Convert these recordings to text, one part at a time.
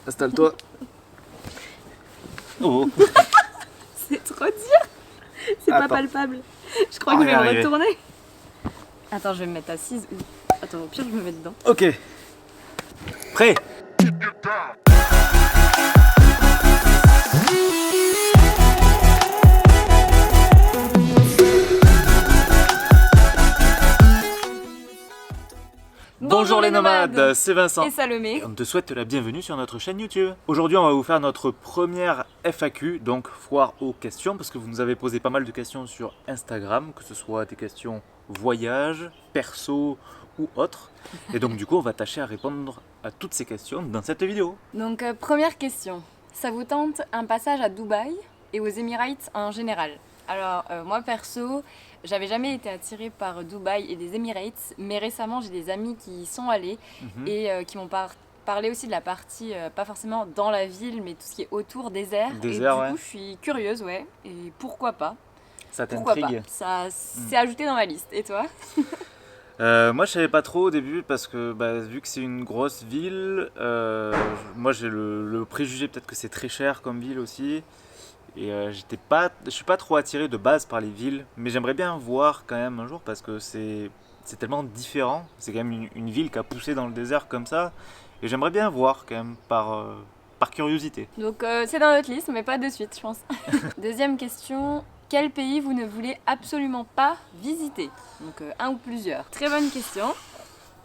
Installe-toi. Oh. C'est trop dur. C'est pas Attends. palpable. Je crois On que va je y vais me arriver. retourner. Attends, je vais me mettre assise. Attends, au pire, je me mets dedans. Ok. Prêt? Bonjour les nomades, c'est Vincent. Et Salomé. Et on te souhaite la bienvenue sur notre chaîne YouTube. Aujourd'hui, on va vous faire notre première FAQ, donc foire aux questions, parce que vous nous avez posé pas mal de questions sur Instagram, que ce soit des questions voyage, perso ou autres. Et donc du coup, on va tâcher à répondre à toutes ces questions dans cette vidéo. Donc, première question. Ça vous tente un passage à Dubaï et aux Émirats en général? Alors, moi perso, j'avais jamais été attirée par Dubaï et les Émirats, mais récemment j'ai des amis qui y sont allés et qui m'ont parlé aussi de la partie, pas forcément dans la ville, mais tout ce qui est autour, désert. Désert, et du ouais. coup, je suis curieuse, ouais, et pourquoi pas? Ça Pourquoi pas? t'intrigue? Ça, c'est ajouté dans ma liste. Et toi? Moi je savais pas trop au début parce que vu que c'est une grosse ville, moi j'ai le préjugé peut-être que c'est très cher comme ville aussi. Et je suis pas trop attiré de base par les villes, mais j'aimerais bien voir quand même un jour parce que c'est tellement différent. C'est quand même une ville qui a poussé dans le désert comme ça. Et j'aimerais bien voir quand même par curiosité. Donc, c'est dans notre liste, mais pas de suite, je pense. Deuxième question. Quel pays vous ne voulez absolument pas visiter? Donc un ou plusieurs. Très bonne question.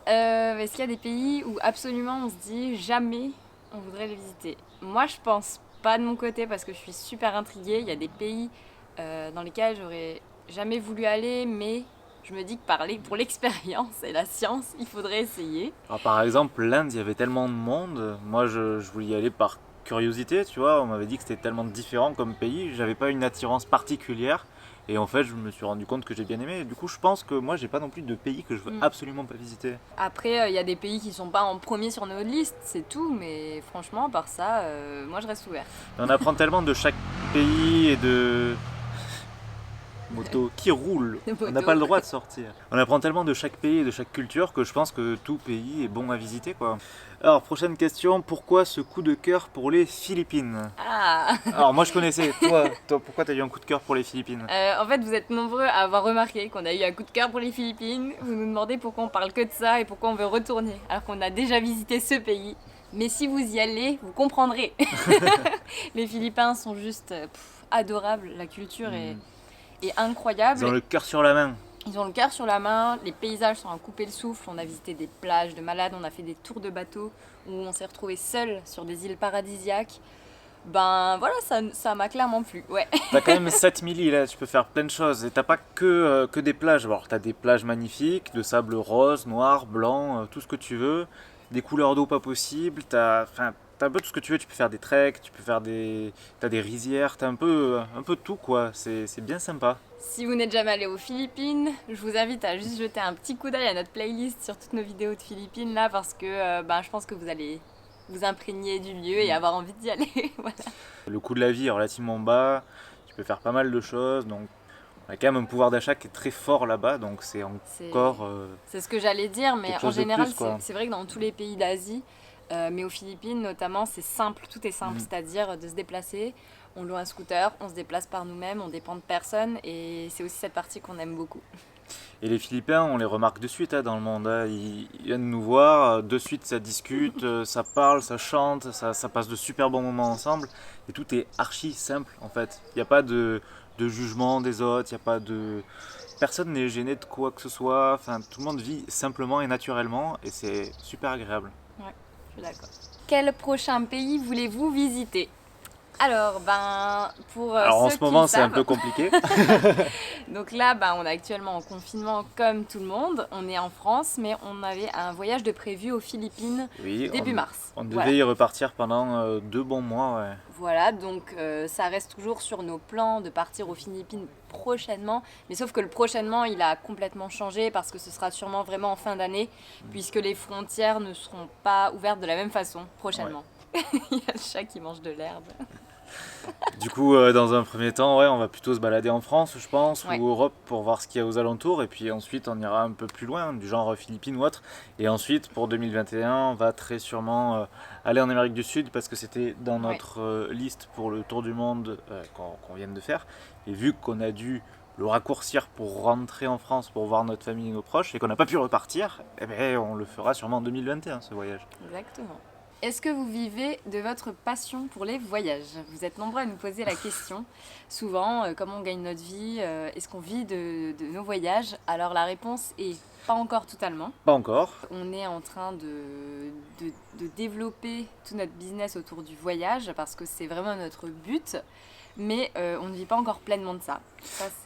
Est-ce qu'il y a des pays où absolument on se dit jamais on voudrait les visiter? Moi je pense pas de mon côté parce que je suis super intriguée. Il y a des pays dans lesquels j'aurais jamais voulu aller, mais je me dis que pour l'expérience et la science, il faudrait essayer. Alors, par exemple, l'Inde, il y avait tellement de monde. Moi je voulais y aller par curiosité, tu vois. On m'avait dit que c'était tellement différent comme pays. J'avais pas une attirance particulière. Et en fait, je me suis rendu compte que j'ai bien aimé. Et du coup, je pense que moi, j'ai pas non plus de pays que je veux absolument pas visiter. Après, il y a des pays qui sont pas en premier sur notre liste, c'est tout, mais franchement, à part ça, moi je reste ouverte. On apprend tellement de chaque pays et de moto qui roule. On n'a pas le droit de sortir. On apprend tellement de chaque pays et de chaque culture que je pense que tout pays est bon à visiter, quoi. Alors, prochaine question, pourquoi ce coup de cœur pour les Philippines? Ah Alors, moi je connaissais. Toi, pourquoi t'as eu un coup de cœur pour les Philippines? En fait, vous êtes nombreux à avoir remarqué qu'on a eu un coup de cœur pour les Philippines. Vous nous demandez pourquoi on parle que de ça et pourquoi on veut retourner, alors qu'on a déjà visité ce pays. Mais si vous y allez, vous comprendrez. Les Philippins sont juste adorables, la culture est incroyable. Ils ont le cœur sur la main. Ils ont le cœur sur la main, les paysages sont à couper le souffle. On a visité des plages de malades, on a fait des tours de bateau où on s'est retrouvés seuls sur des îles paradisiaques. Ben voilà, ça m'a clairement plu, ouais. T'as quand même 7000 îles, là, tu peux faire plein de choses. Et t'as pas que des plages. Alors, t'as des plages magnifiques, de sable rose, noir, blanc, tout ce que tu veux. Des couleurs d'eau pas possibles. T'as un peu tout ce que tu veux. Tu peux faire des treks, tu peux faire t'as des rizières, t'as un peu de tout, quoi. C'est bien sympa. Si vous n'êtes jamais allé aux Philippines, je vous invite à juste jeter un petit coup d'œil à notre playlist sur toutes nos vidéos de Philippines là, parce que je pense que vous allez vous imprégner du lieu et avoir envie d'y aller. Voilà. Le coût de la vie est relativement bas. Tu peux faire pas mal de choses. Donc, on a quand même un pouvoir d'achat qui est très fort là-bas. Donc, c'est encore. C'est ce que j'allais dire, mais quelque en chose de général, plus, quoi. c'est vrai que dans tous les pays d'Asie, mais aux Philippines notamment, c'est simple, tout est simple, c'est-à-dire de se déplacer. On loue un scooter, on se déplace par nous-mêmes, on dépend de personne, et c'est aussi cette partie qu'on aime beaucoup. Et les Philippins, on les remarque de suite dans le monde. Ils viennent nous voir, de suite ça discute, ça parle, ça chante, ça passe de super bons moments ensemble. Et tout est archi simple en fait. Il n'y a pas de jugement des autres, il y a pas de... Personne n'est gêné de quoi que ce soit. Enfin, tout le monde vit simplement et naturellement et c'est super agréable. Ouais, je suis d'accord. Quel prochain pays voulez-vous visiter? Alors, pour Alors en ceux ce moment, qui c'est un savent, peu compliqué. donc là, on est actuellement en confinement comme tout le monde. On est en France, mais on avait un voyage de prévu aux Philippines Oui, début mars. on devait Voilà. y repartir pendant 2 bons mois. Ouais. Voilà, donc ça reste toujours sur nos plans de partir aux Philippines prochainement. Mais sauf que le prochainement, il a complètement changé parce que ce sera sûrement vraiment en fin d'année, puisque les frontières ne seront pas ouvertes de la même façon prochainement. Il y a le chat qui mange de l'herbe. Du coup, dans un premier temps, ouais, on va plutôt se balader en France, je pense, Ouais. ou Europe pour voir ce qu'il y a aux alentours. Et puis ensuite, on ira un peu plus loin, du genre Philippines ou autre. Et ensuite, pour 2021, on va très sûrement aller en Amérique du Sud parce que c'était dans Ouais. notre liste pour le tour du monde qu'on vient de faire. Et vu qu'on a dû le raccourcir pour rentrer en France, pour voir notre famille et nos proches, et qu'on n'a pas pu repartir, eh ben, on le fera sûrement en 2021, ce voyage. Exactement. Est-ce que vous vivez de votre passion pour les voyages? Vous êtes nombreux à nous poser la question. Souvent, comment on gagne notre vie? Est-ce qu'on vit de nos voyages? Alors la réponse est pas encore totalement. Pas encore. On est en train de développer tout notre business autour du voyage parce que c'est vraiment notre but. Mais on ne vit pas encore pleinement de ça.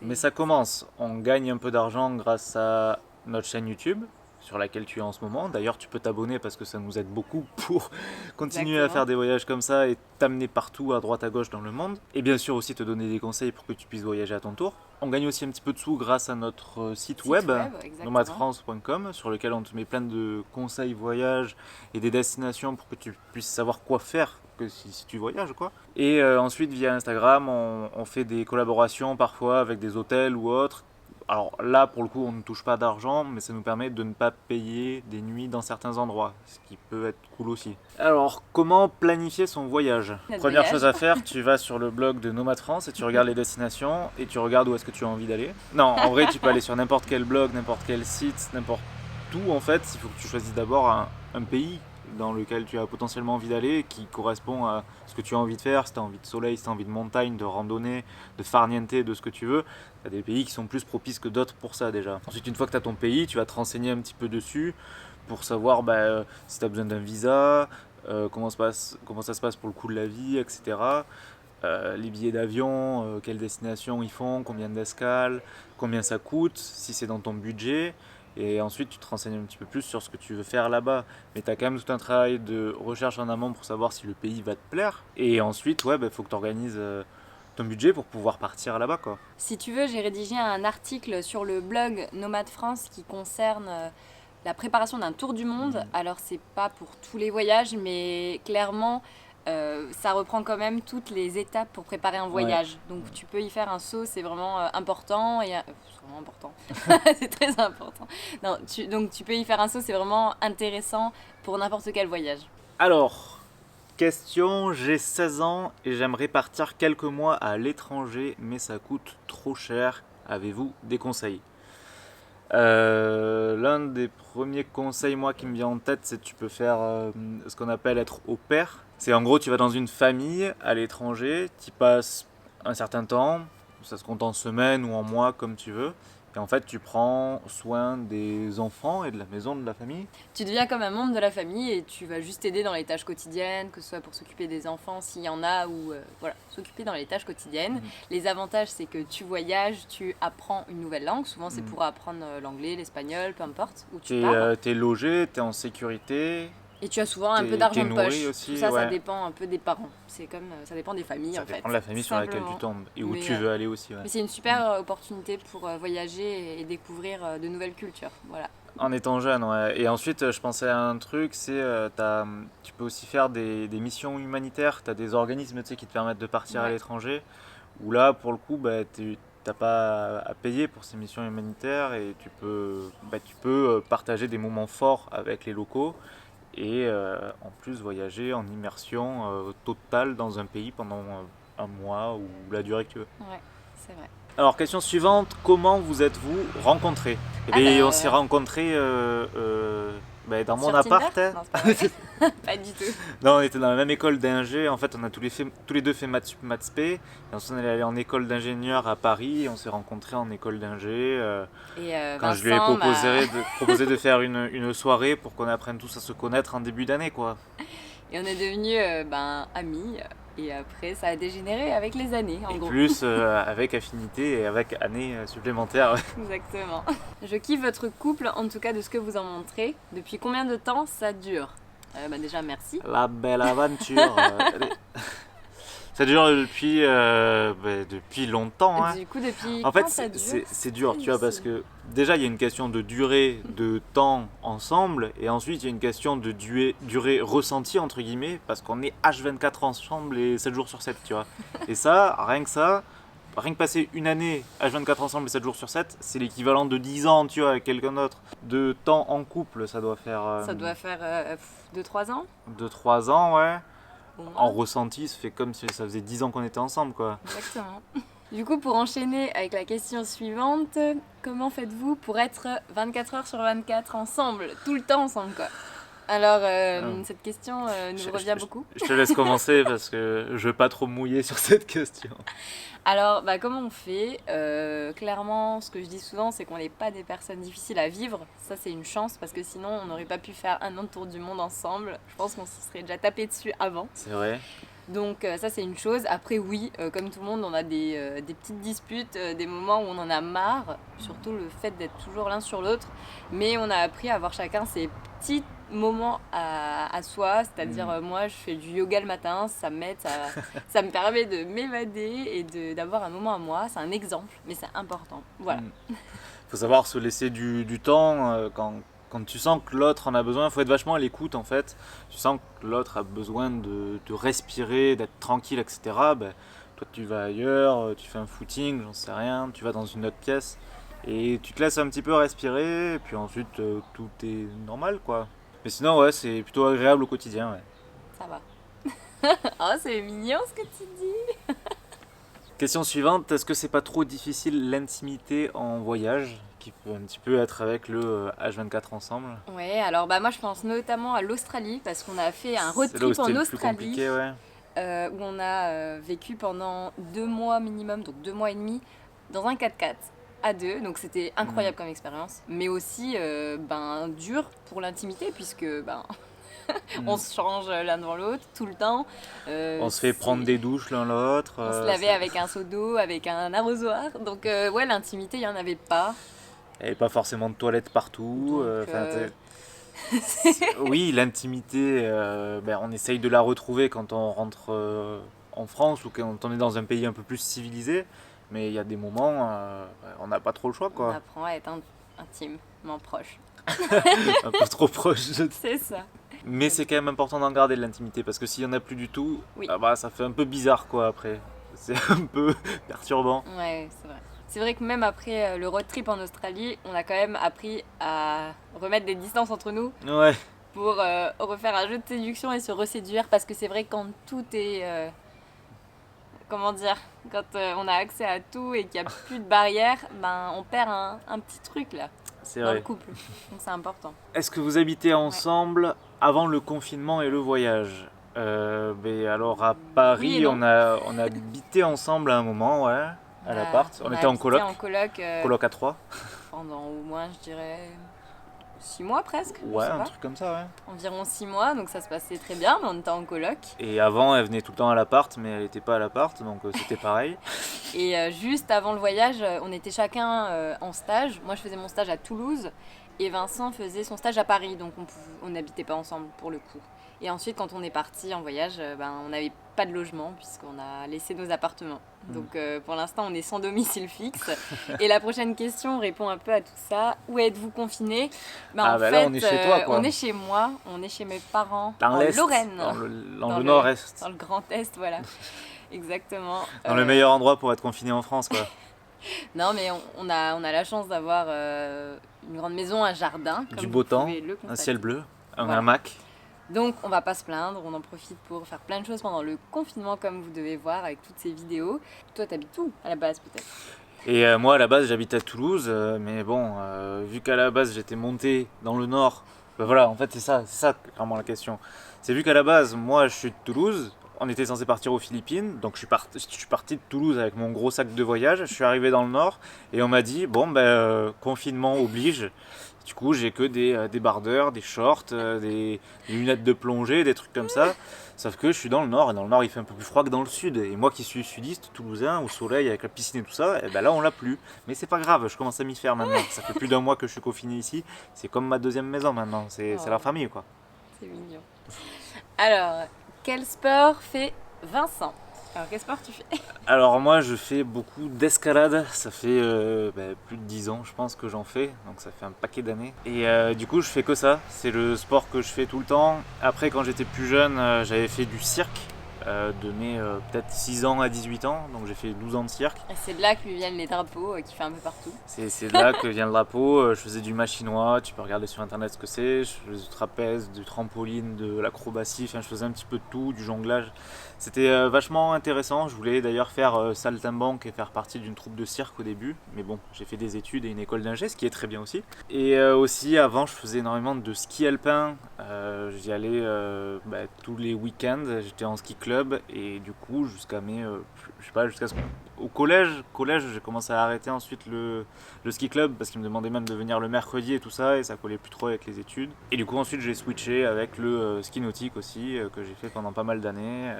Mais ça commence. On gagne un peu d'argent grâce à notre chaîne YouTube, sur laquelle tu es en ce moment. D'ailleurs, tu peux t'abonner parce que ça nous aide beaucoup pour continuer à faire des voyages comme ça et t'amener partout, à droite, à gauche dans le monde. Et bien sûr aussi te donner des conseils pour que tu puisses voyager à ton tour. On gagne aussi un petit peu de sous grâce à notre site web nomadfrance.com, sur lequel on te met plein de conseils voyages et des destinations pour que tu puisses savoir quoi faire que si tu voyages, quoi. Et ensuite, via Instagram, on fait des collaborations parfois avec des hôtels ou autres. Alors là, pour le coup, on ne touche pas d'argent, mais ça nous permet de ne pas payer des nuits dans certains endroits, ce qui peut être cool aussi. Alors, comment planifier son voyage? Première chose à faire, tu vas sur le blog de Nomad France et tu regardes les destinations et tu regardes où est-ce que tu as envie d'aller. Non, en vrai, tu peux aller sur n'importe quel blog, n'importe quel site, n'importe où en fait. Il faut que tu choisisses d'abord un pays dans lequel tu as potentiellement envie d'aller, qui correspond à ce que tu as envie de faire, si tu as envie de soleil, si tu as envie de montagne, de randonnée, de farniente, de ce que tu veux. Il y a des pays qui sont plus propices que d'autres pour ça déjà. Ensuite, une fois que tu as ton pays, tu vas te renseigner un petit peu dessus pour savoir si tu as besoin d'un visa, comment ça se passe pour le coût de la vie, etc. Les billets d'avion, quelles destinations ils font, combien d'escales, combien ça coûte, si c'est dans ton budget. Et ensuite, tu te renseignes un petit peu plus sur ce que tu veux faire là-bas. Mais tu as quand même tout un travail de recherche en amont pour savoir si le pays va te plaire. Et ensuite, ouais, faut que tu organises ton budget pour pouvoir partir là-bas, quoi. Si tu veux, j'ai rédigé un article sur le blog Nomad France qui concerne la préparation d'un tour du monde. Alors, c'est pas pour tous les voyages, mais clairement, ça reprend quand même toutes les étapes pour préparer un voyage. Donc, tu peux y faire un saut, c'est vraiment important. C'est vraiment important. C'est très important. Non, donc, tu peux y faire un saut, c'est vraiment intéressant pour n'importe quel voyage. Alors, question, j'ai 16 ans et j'aimerais partir quelques mois à l'étranger, mais ça coûte trop cher. Avez-vous des conseils? L'un des premiers conseils moi qui me vient en tête, c'est que tu peux faire ce qu'on appelle être au pair. C'est en gros tu vas dans une famille à l'étranger, tu y passes un certain temps, ça se compte en semaines ou en mois comme tu veux. Et en fait tu prends soin des enfants et de la maison de la famille. Tu deviens comme un membre de la famille et tu vas juste aider dans les tâches quotidiennes, que ce soit pour s'occuper des enfants s'il y en a ou voilà, s'occuper dans les tâches quotidiennes. Les avantages, c'est que tu voyages, tu apprends une nouvelle langue. Souvent, c'est pour apprendre l'anglais, l'espagnol, peu importe où tu pars. T'es logé, t'es en sécurité. Et tu as souvent un peu d'argent de poche. Aussi, tout ça, ça dépend un peu des parents. C'est comme ça dépend des familles en fait. Ça dépend de la famille sur laquelle tu tombes et où tu veux aller aussi. Ouais. Mais c'est une super opportunité pour voyager et découvrir de nouvelles cultures. Voilà. En étant jeune, ouais. Et ensuite, je pensais à un truc, c'est tu peux aussi faire des missions humanitaires. Tu as des organismes qui te permettent de partir à l'étranger. Où là, pour le coup, t'as pas à payer pour ces missions humanitaires et tu peux partager des moments forts avec les locaux. Et en plus voyager en immersion totale dans un pays pendant un mois ou la durée que tu veux. Ouais, c'est vrai. Alors question suivante, comment vous êtes-vous rencontrés? On s'est rencontrés dans mon appart. Hein. Non, pas du tout. Non, on était dans la même école d'ingé. En fait, on a tous les deux fait maths spé. Et ensuite, on est allé en école d'ingénieur à Paris. Et on s'est rencontrés en école d'ingé. Quand je lui ai proposé de faire une soirée pour qu'on apprenne tous à se connaître en début d'année, quoi. Et on est devenus amis. Et après, ça a dégénéré avec les années, en gros. Plus avec affinité et avec années supplémentaires. Exactement. Je kiffe votre couple, en tout cas de ce que vous en montrez. Depuis combien de temps ça dure? Déjà, merci. La belle aventure. Ça dure depuis longtemps. Hein. Du coup, depuis En fait, quand ça dure? c'est dur, tu vois, parce difficile. que déjà, il y a une question de durée de temps ensemble, et ensuite, il y a une question de durée ressentie, entre guillemets, parce qu'on est H24 ensemble et 7 jours sur 7, tu vois. Et ça, rien que passer une année H24 ensemble et 7 jours sur 7, c'est l'équivalent de 10 ans, tu vois, avec quelqu'un d'autre. De temps en couple, ça doit faire Ça doit faire 2-3 ans 2-3 ans, ouais. au En moins. ressenti, ça fait comme si ça faisait 10 ans qu'on était ensemble, quoi. Exactement. Du coup, pour enchaîner avec la question suivante, comment faites-vous pour être 24 heures sur 24 ensemble, tout le temps ensemble quoi? Alors, Hum. cette question Je, nous revient je- beaucoup. je te laisse commencer parce que je veux pas trop mouiller sur cette question. Alors, bah, comment on fait? Clairement, ce que je dis souvent, c'est qu'on n'est pas des personnes difficiles à vivre. Ça, c'est une chance parce que sinon, on n'aurait pas pu faire un an de tour du monde ensemble. Je pense qu'on se serait déjà tapé dessus avant. C'est vrai. Donc ça c'est une chose. Après oui, comme tout le monde, on a des petites disputes, des moments où on en a marre, surtout le fait d'être toujours l'un sur l'autre. Mais on a appris à avoir chacun ses petits moments à soi, c'est-à-dire moi je fais du yoga le matin, ça m'aide, ça me permet de m'évader et d'avoir un moment à moi. C'est un exemple, mais c'est important. Voilà. Faut savoir se laisser du temps quand tu sens que l'autre en a besoin. Faut être vachement à l'écoute en fait. Tu sens que l'autre a besoin de respirer, d'être tranquille, etc. Ben, toi tu vas ailleurs, tu fais un footing, j'en sais rien, tu vas dans une autre pièce et tu te laisses un petit peu respirer et puis ensuite tout est normal quoi. Mais sinon ouais c'est plutôt agréable au quotidien. Ouais. Ça va. Oh c'est mignon ce que tu dis. Question suivante, est-ce que c'est pas trop difficile l'intimité en voyage qui peut un petit peu être avec le H24 ensemble? Ouais, alors bah moi je pense notamment à l'Australie parce qu'on a fait un road C'est là où trip en c'était le plus Australie. compliqué, ouais. Où on a vécu pendant 2 mois minimum, donc 2 mois et demi, dans un 4x4 à deux. Donc c'était incroyable comme expérience, mais aussi dur pour l'intimité puisque on se change l'un devant l'autre tout le temps. On se fait prendre des douches l'un l'autre. On se lavait avec un seau d'eau, avec un arrosoir. Donc ouais, l'intimité, il n'y en avait pas. Il n'y avait pas forcément de toilettes partout. Donc Oui, l'intimité, on essaye de la retrouver quand on rentre en France ou quand on est dans un pays un peu plus civilisé. Mais il y a des moments, on n'a pas trop le choix, on quoi. apprend à être intimement proche. Un peu trop proche. C'est ça. Mais c'est quand même important d'en garder de l'intimité parce que s'il y en a plus du tout, Oui. ça fait un peu bizarre, quoi, après. C'est un peu perturbant. Ouais, c'est vrai. C'est vrai que même après le road trip en Australie, on a quand même appris à remettre des distances entre nous Ouais. pour refaire un jeu de séduction et se reséduire parce que c'est vrai que quand tout est... comment dire? Quand on a accès à tout et qu'il n'y a plus de barrières, on perd un petit truc là C'est dans le vrai. couple. Donc c'est important. Est-ce que vous habitez ensemble avant le confinement et le voyage? Alors à Oui et Paris, non. on a habité ensemble à un moment, ouais, à l'appart. On a était en habité coloc, en coloc coloc à 3. pendant au moins, je dirais, 6 mois presque, je Ouais, sais un pas. truc comme ça, ouais. Environ 6 mois, donc ça se passait très bien, mais on était en coloc. Et avant, elle venait tout le temps à l'appart, mais elle n'était pas à l'appart, donc c'était pareil. Et juste avant le voyage, on était chacun en stage. Moi, je faisais mon stage à Toulouse et Vincent faisait son stage à Paris, donc on n'habitait pas ensemble pour le coup. Et ensuite, quand on est parti en voyage, on n'avait pas de logement puisqu'on a laissé nos appartements. Donc pour l'instant, on est sans domicile fixe. Et la prochaine question répond un peu à tout ça. Où êtes-vous confiné? Là, on est chez toi, quoi. On est chez moi, on est chez mes parents Dans en l'Est, Lorraine. dans le nord-est. Dans le Grand Est, voilà. Exactement. Dans le meilleur endroit pour être confiné en France, quoi. Non, mais on a la chance d'avoir une grande maison, un jardin. Comme Du beau vous temps, pouvez le un constater. ciel bleu, un Voilà. hamac. Donc on va pas se plaindre, on en profite pour faire plein de choses pendant le confinement comme vous devez voir avec toutes ces vidéos. Toi t'habites où à la base peut-être? Et moi à la base j'habite à Toulouse, mais bon, vu qu'à la base j'étais monté dans le nord, voilà, en fait c'est ça clairement la question. C'est vu qu'à la base moi je suis de Toulouse, on était censé partir aux Philippines, donc je suis parti de Toulouse avec mon gros sac de voyage, je suis arrivé dans le nord et on m'a dit bon confinement oblige. Du coup j'ai que des débardeurs, des shorts, des lunettes de plongée, des trucs comme ça. Sauf que je suis dans le nord, et dans le nord il fait un peu plus froid que dans le sud. Et moi qui suis sudiste, toulousain, au soleil, avec la piscine et tout ça, et là on l'a plus. Mais c'est pas grave, je commence à m'y faire maintenant. Ça fait plus d'un mois que je suis confiné ici, c'est comme ma deuxième maison maintenant, c'est la famille quoi. C'est mignon. Alors, quel sport fait Vincent? Alors, quel sport tu fais? Alors moi je fais beaucoup d'escalade, ça fait plus de 10 ans je pense que j'en fais, donc ça fait un paquet d'années. Et du coup je fais que ça, c'est le sport que je fais tout le temps. Après quand j'étais plus jeune j'avais fait du cirque, de mes peut-être 6 ans à 18 ans, donc j'ai fait 12 ans de cirque. Et c'est de là que lui viennent les drapeaux qu'il fait un peu partout. C'est de là que vient le drapeau, je faisais du machinois, tu peux regarder sur internet ce que c'est, je faisais du trapèze, du trampoline, de l'acrobatie, enfin je faisais un petit peu de tout, du jonglage. C'était vachement intéressant, je voulais d'ailleurs faire saltimbanque et faire partie d'une troupe de cirque au début, mais bon, j'ai fait des études et une école d'ingé, ce qui est très bien aussi. Et aussi avant je faisais énormément de ski alpin, j'y allais tous les week-ends, j'étais en ski club et du coup jusqu'à mes, je sais pas, jusqu'à ce au collège, j'ai commencé à arrêter ensuite le ski club parce qu'ils me demandaient même de venir le mercredi et tout ça et ça collait plus trop avec les études. Et du coup ensuite j'ai switché avec le ski nautique aussi que j'ai fait pendant pas mal d'années.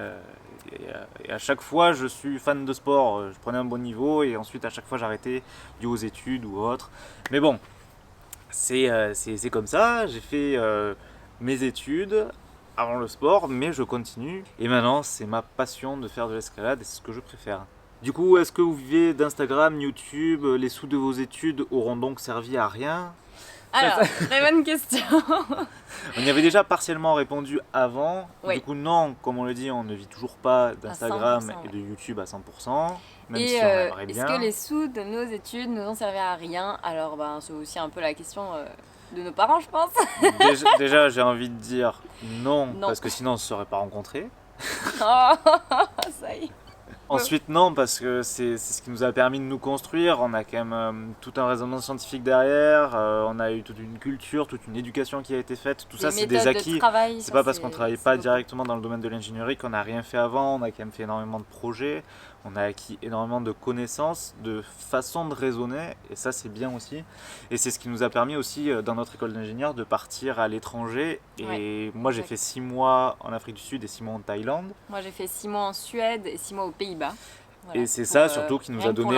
Et à chaque fois je suis fan de sport, je prenais un bon niveau et ensuite à chaque fois j'arrêtais dû aux études ou autre. Mais bon, c'est comme ça, j'ai fait mes études avant le sport mais je continue et maintenant c'est ma passion de faire de l'escalade et c'est ce que je préfère. Du coup, est-ce que vous vivez d'Instagram, YouTube? Les sous de vos études auront donc servi à rien? Alors, très bonne question. On y avait déjà partiellement répondu avant. Oui. Du coup, non, comme on le dit, on ne vit toujours pas d'Instagram 100%, et de YouTube à 100%, même Et si on aimerait est-ce bien. que les sous de nos études nous ont servi à rien? Alors, c'est aussi un peu la question de nos parents, je pense. Déjà, j'ai envie de dire non, Non. parce que sinon on ne se serait pas rencontrés. Oh, ça y est. Ensuite, non, parce que c'est ce qui nous a permis de nous construire. On a quand même tout un raisonnement scientifique derrière. On a eu toute une culture, toute une éducation qui a été faite. Tout ça, c'est des acquis. C'est pas parce qu'on travaille pas directement dans le domaine de l'ingénierie qu'on n'a rien fait avant. On a quand même fait énormément de projets. On a acquis énormément de connaissances, de façons de raisonner. Et ça, c'est bien aussi. Et c'est ce qui nous a permis aussi, dans notre école d'ingénieur, de partir à l'étranger. Et moi, j'ai fait 6 mois en Afrique du Sud et 6 mois en Thaïlande. Moi, j'ai fait 6 mois en Suède et 6 mois aux Pays-Bas. Voilà. Et c'est ça surtout qui nous a donné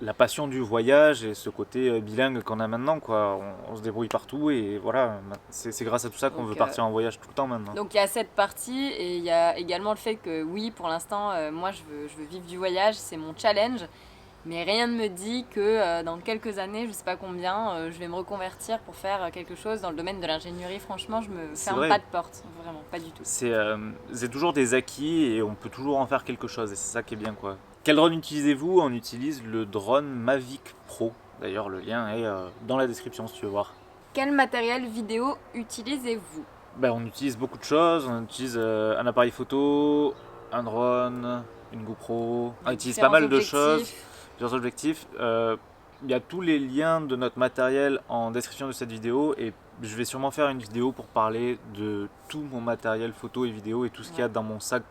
la passion du voyage et ce côté bilingue qu'on a maintenant, quoi. On se débrouille partout et voilà, c'est grâce à tout ça qu'on veut partir en voyage tout le temps maintenant. Donc il y a cette partie et il y a également le fait que oui, pour l'instant, moi je veux vivre du voyage, c'est mon challenge. Mais rien ne me dit que dans quelques années, je sais pas combien, je vais me reconvertir pour faire quelque chose dans le domaine de l'ingénierie. Franchement, je me ferme pas de porte, vraiment, pas du tout. C'est toujours des acquis et on peut toujours en faire quelque chose et c'est ça qui est bien, quoi. Quel drone utilisez-vous? On utilise le drone Mavic Pro. D'ailleurs, le lien est dans la description si tu veux voir. Quel matériel vidéo utilisez-vous? On utilise beaucoup de choses. On utilise un appareil photo, un drone, une GoPro. On utilise pas mal de choses. Plusieurs objectifs. Il y a tous les liens de notre matériel en description de cette vidéo et je vais sûrement faire une vidéo pour parler de tout mon matériel photo et vidéo et tout ce qu'il y a dans mon sac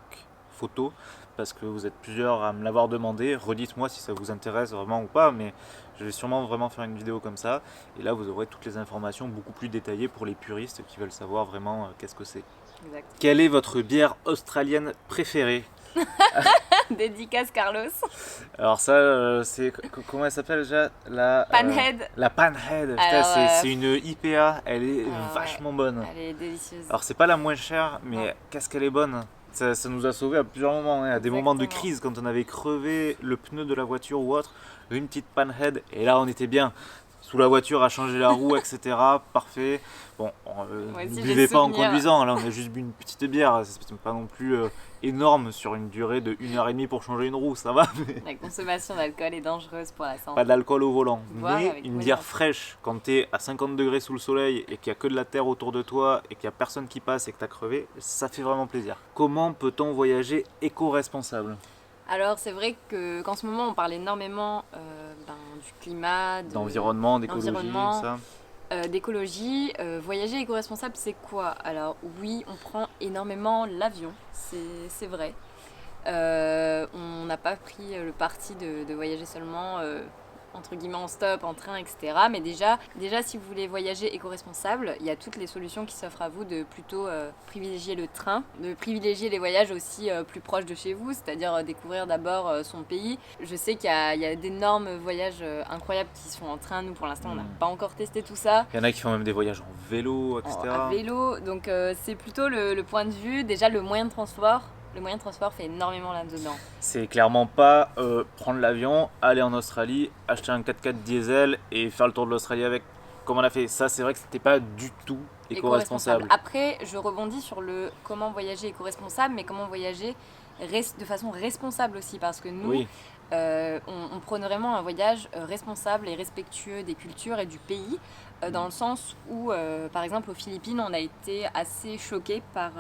photo parce que vous êtes plusieurs à me l'avoir demandé. Redites-moi si ça vous intéresse vraiment ou pas, mais je vais sûrement vraiment faire une vidéo comme ça et là vous aurez toutes les informations beaucoup plus détaillées pour les puristes qui veulent savoir vraiment qu'est-ce que c'est. Exact. Quelle est votre bière australienne préférée? Dédicace Carlos. Alors ça, c'est comment elle s'appelle déjà la Panhead. La Panhead. C'est une IPA. Elle est vachement bonne. Elle est délicieuse. Alors c'est pas la moins chère, mais qu'est-ce qu'elle est bonne. Ça nous a sauvés à plusieurs moments, à des moments de crise quand on avait crevé le pneu de la voiture ou autre, une petite Panhead et là on était bien. Sous la voiture à changer la roue, etc. Parfait. Bon, ne buvez pas en conduisant, là on a juste bu une petite bière, c'est pas non plus énorme sur une durée de 1h30 pour changer une roue, ça va. La consommation d'alcool est dangereuse pour la santé. Pas d'alcool au volant, mais une bière fraîche quand t'es à 50 degrés sous le soleil et qu'il n'y a que de la terre autour de toi et qu'il n'y a personne qui passe et que t'as crevé, ça fait vraiment plaisir. Comment peut-on voyager éco-responsable ? Alors c'est vrai qu'en ce moment on parle énormément du climat, d'environnement, d'écologie, ça. D'écologie. Voyager éco-responsable c'est quoi? Alors oui, on prend énormément l'avion, c'est vrai. On n'a pas pris le parti de voyager seulement entre guillemets en stop, en train, etc. Mais déjà si vous voulez voyager éco-responsable, il y a toutes les solutions qui s'offrent à vous de plutôt privilégier le train, de privilégier les voyages aussi plus proches de chez vous, c'est-à-dire découvrir d'abord son pays. Je sais qu'il y a d'énormes voyages incroyables qui sont en train. Nous, pour l'instant, on n'a pas encore testé tout ça. Il y en a qui font même des voyages en vélo, etc. À vélo, donc c'est plutôt le point de vue, déjà le moyen de transport. le moyen de transport fait énormément là-dedans. C'est clairement pas prendre l'avion, aller en Australie, acheter un 4x4 diesel et faire le tour de l'Australie avec, comme on a fait. Ça, c'est vrai que c'était pas du tout éco-responsable. Après, je rebondis sur le comment voyager éco-responsable, mais comment voyager de façon responsable aussi, parce que nous, Oui, on prône vraiment un voyage responsable et respectueux des cultures et du pays, dans le sens où, par exemple, aux Philippines, on a été assez choqués par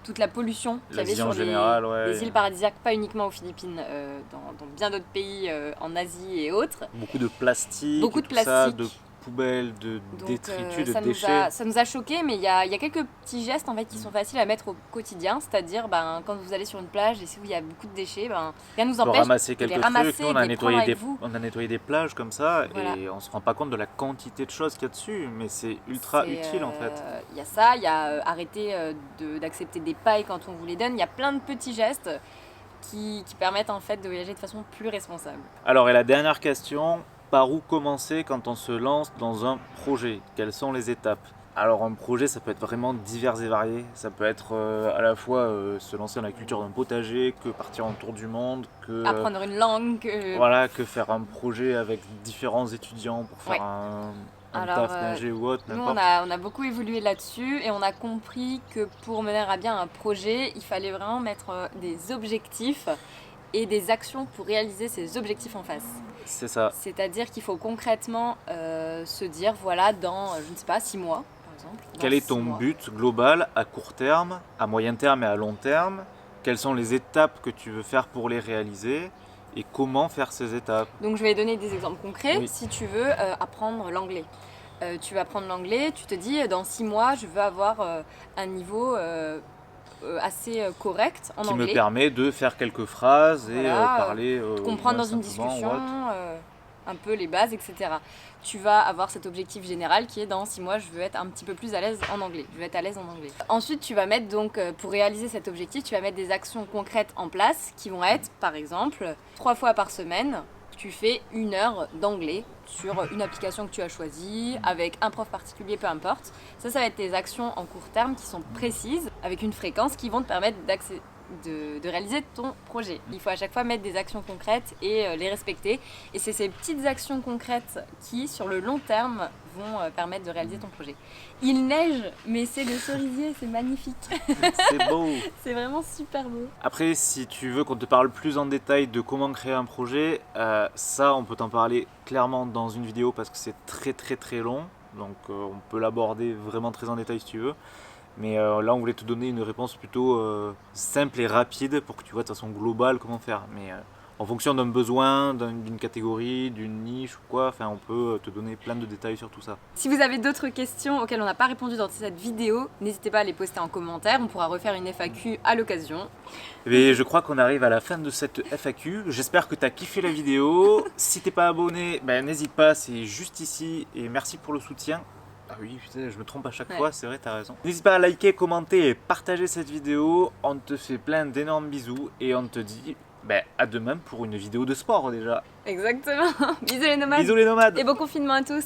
toute la pollution qu'il y avait l'Asie en sur général, ouais. les îles paradisiaques, pas uniquement aux Philippines, dans bien d'autres pays en Asie et autres. Beaucoup de plastique, Beaucoup et de tout ça, plastique. de poubelles, de Donc, détritus, de ça déchets. ça nous a choqués, mais il y a quelques petits gestes en fait, qui sont faciles à mettre au quotidien, c'est-à-dire quand vous allez sur une plage et si il y a beaucoup de déchets, rien ne nous Pour empêche ramasser de les quelques ramasser trucs, nous et de les prendre avec vous. on a nettoyé des plages comme ça Voilà. et on se rend pas compte de la quantité de choses qu'il y a dessus, mais c'est ultra C'est, utile en fait. Il y a ça, il y a arrêter d'accepter des pailles quand on vous les donne, il y a plein de petits gestes qui permettent en fait de voyager de façon plus responsable. Alors et la dernière question, par où commencer quand on se lance dans un projet? Quelles sont les étapes? Alors un projet ça peut être vraiment divers et varié, ça peut être à la fois se lancer dans la culture d'un potager, que partir en tour du monde, que Apprendre une langue. voilà, que faire un projet avec différents étudiants pour faire Ouais. un Alors, taf d'ingé ou autre, Nous, n'importe. on a beaucoup évolué là-dessus et on a compris que pour mener à bien un projet, il fallait vraiment mettre des objectifs et des actions pour réaliser ces objectifs en face. C'est ça. C'est-à-dire qu'il faut concrètement se dire, voilà, dans, je ne sais pas, 6 mois, par exemple. Quel est ton but global à court terme, à moyen terme et à long terme? Quelles sont les étapes que tu veux faire pour les réaliser? Et comment faire ces étapes? Donc je vais donner des exemples concrets. Oui. Si tu veux apprendre l'anglais, tu vas apprendre l'anglais, tu te dis, dans 6 mois, je veux avoir un niveau assez correct en Qui anglais. me permet de faire quelques phrases et Voilà, parler. comprendre ouais, dans une simplement, discussion what. un peu les bases, etc. Tu vas avoir cet objectif général qui est dans 6 mois, je veux être un petit peu plus à l'aise en anglais. Je veux être à l'aise en anglais. Ensuite, tu vas mettre donc, pour réaliser cet objectif, tu vas mettre des actions concrètes en place qui vont être, par exemple, 3 fois par semaine, tu fais 1 heure d'anglais sur une application que tu as choisie, avec un prof particulier, peu importe. Ça va être tes actions en court terme qui sont précises, avec une fréquence qui vont te permettre de réaliser ton projet. Il faut à chaque fois mettre des actions concrètes et les respecter. Et c'est ces petites actions concrètes qui, sur le long terme, vont permettre de réaliser ton projet. Il neige, mais c'est le cerisier, c'est magnifique. C'est beau. C'est vraiment super beau. Après, si tu veux qu'on te parle plus en détail de comment créer un projet, ça, on peut t'en parler clairement dans une vidéo parce que c'est très très très long. Donc on peut l'aborder vraiment très en détail si tu veux. Mais là, on voulait te donner une réponse plutôt simple et rapide pour que tu vois de façon globale comment faire. Mais en fonction d'un besoin, d'une catégorie, d'une niche ou quoi, enfin, on peut te donner plein de détails sur tout ça. Si vous avez d'autres questions auxquelles on n'a pas répondu dans cette vidéo, n'hésitez pas à les poster en commentaire. On pourra refaire une FAQ à l'occasion. Et je crois qu'on arrive à la fin de cette FAQ. J'espère que tu as kiffé la vidéo. Si t'es pas abonné, n'hésite pas, c'est juste ici. Et merci pour le soutien. Ah oui, putain, je me trompe à chaque fois, c'est vrai, t'as raison. N'hésite pas à liker, commenter et partager cette vidéo. On te fait plein d'énormes bisous et on te dit à demain pour une vidéo de sport déjà. Exactement. Bisous les nomades. Bisous les nomades. Et bon confinement à tous.